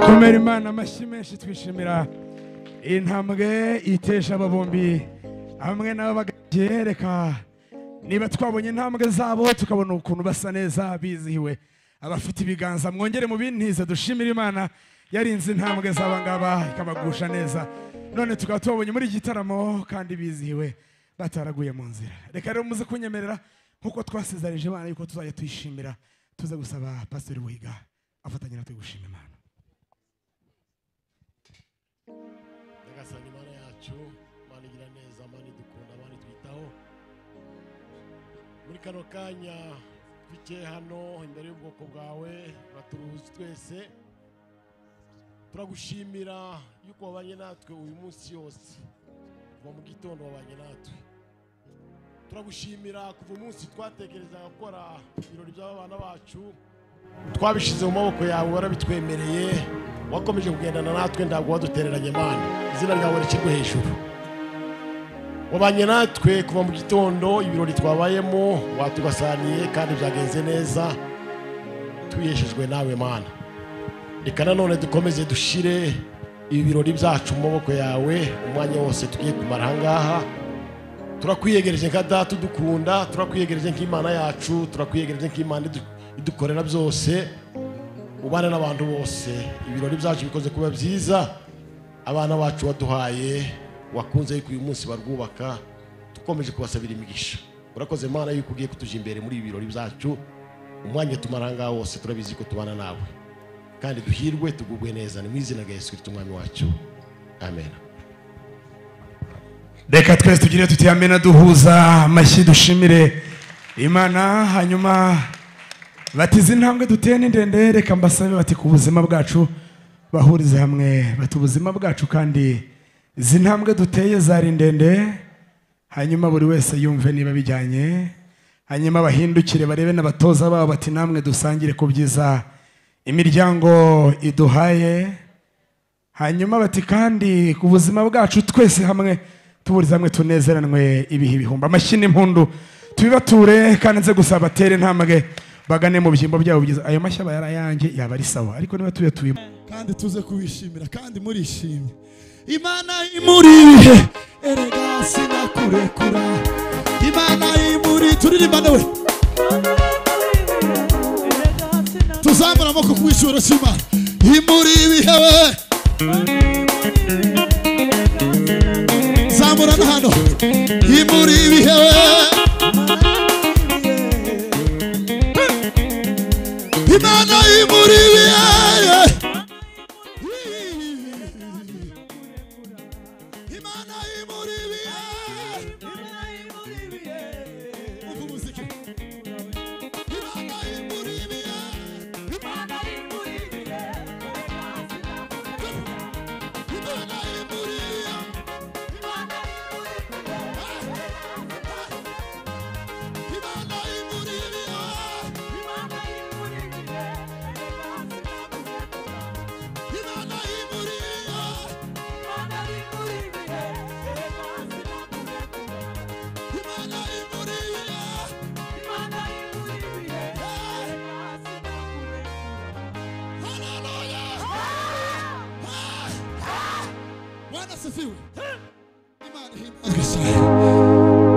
dukomere Imana amashyi menshi twishimira intambwe itesha ababombi hamwe n'abagereka niba twabonye intambwe zabo tukabona ukuntu basa neza bizihiwe abafite ibiganza mwongere mu bintize dushimira Imana yarinze intambwe z'abangaba ikabagusha neza none tukaba tubonye muri gitaramo kandi bizihiwe bataraguye mu nzira reka rero muze kunyemerera nkuko twasezerije Imana yuko tuzajya tuyishimira tuze gusaba Pastor Buhiga afatanya natwe gushima Imana. Nyagasani Imana yacu Imana igira neza Imana idukunda Imana itwitaho muri kano kanya twicaye hano imbere y'ubwoko bwawe baturuzi twese turagushimira yuko wabanye natwe uyu munsi yose kuva mu gitondo wabanye natwe turagushimira kuva umunsi twatekerezaga gukora ibirori by'abana bacu twabishize mu maboko yawe warabitwemereye wakomeje kugendana natwe ntabwo wadutereranye Mana izina ryawe rikigwe hejuru wabanye natwe kuva mu gitondo ibirori twabayemo watugasaniye kandi byagenze neza tuyeshejwe nawe Mana reka nanone dukomeze dushire ibi birori byacu mu maboko yawe umwanya wose tugiye kumara ahangaha turakwiyegereje nka data udukunda turakwiyegereje nk'Imana yacu turakwiyegereje nk'Imana idukorera byose ubana n'abantu bose ibirori byacu bikoze kuba byiza abana bacu waduhaye wakunze yuko uyu munsi barwubaka dukomeje kubasabira imigisha urakoze Mana yuko ugiye kutuja imbere muri ibi birori byacu umwanya tumaranga wose turabizi ko tubana nawe kandi duhirwe tugubwe neza ni mu izina rya Yesu Kristo umwami wacu amen. Reka twese tugire tuti amena duhuza amashyi dushimire Imana hanyuma batize intambwe duteye n'indende reka mbasabe bati ku buzima bwacu bahurize hamwe bati ubuzima bwacu kandi izi ntambwe duteye zari ndende hanyuma buri wese yumve niba bijyanye hanyuma bahindukire barebe n'abatoza babo bati namwe dusangire ku byiza imiryango iduhaye hanyuma bati kandi ku buzima bwacu twese hamwe tuburiza hamwe tunezeranwe ibihe bihumba amashyi n'impundu tubibature kandi nze gusaba batere intambwe bagane mu byimbo byabo byiza ayo mashyi aba yarayange yaba ari sawa ariko niba tuye kandi tuze kubishimira kandi murishimye Imana imuri ibihe erega sinakurekura Imana imuri turirimba nawe tuzamura amaboko ku ishuro cy'Imana imuri ibihe zamura na hano imuri ibihe Imana imuri ibihe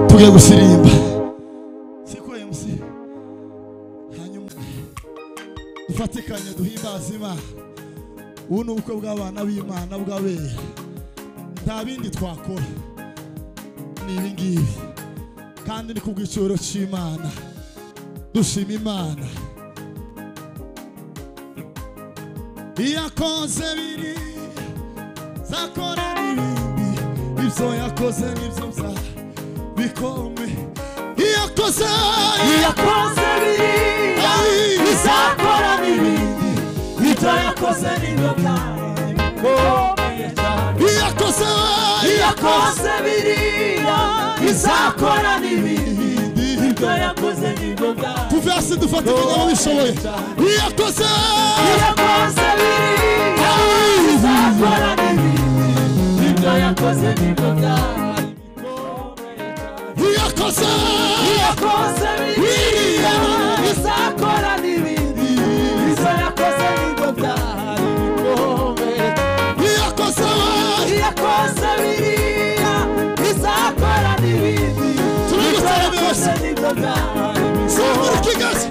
tugiye gusirimba siko MC hanyuma dufatikanye duhimbaza Imana ubu ni ubukwe bw'abana b'Imana bw'abera nta bindi twakora ni ibi ngibi kandi ni ku bw'icuro cy'Imana dushima Imana iyakoze biri zakora n'ibindi ibyo yakoze n'ibyo bya bikome iyakoze biriya bizakora n'ibindi ibyo yakoze n'ibyo bikomeye cyane iyakoze biriya bizakora n'ibindi ibyo yakoze n'ibyo tuve hasi dufatikanye ababishoboye iyakoze biriya bizakora n'ibindi ibyo yakoze n'ibyo iyakoze biriya bizakora n'ibindi ibyo yakoze n'ibyo Zamura ikiganza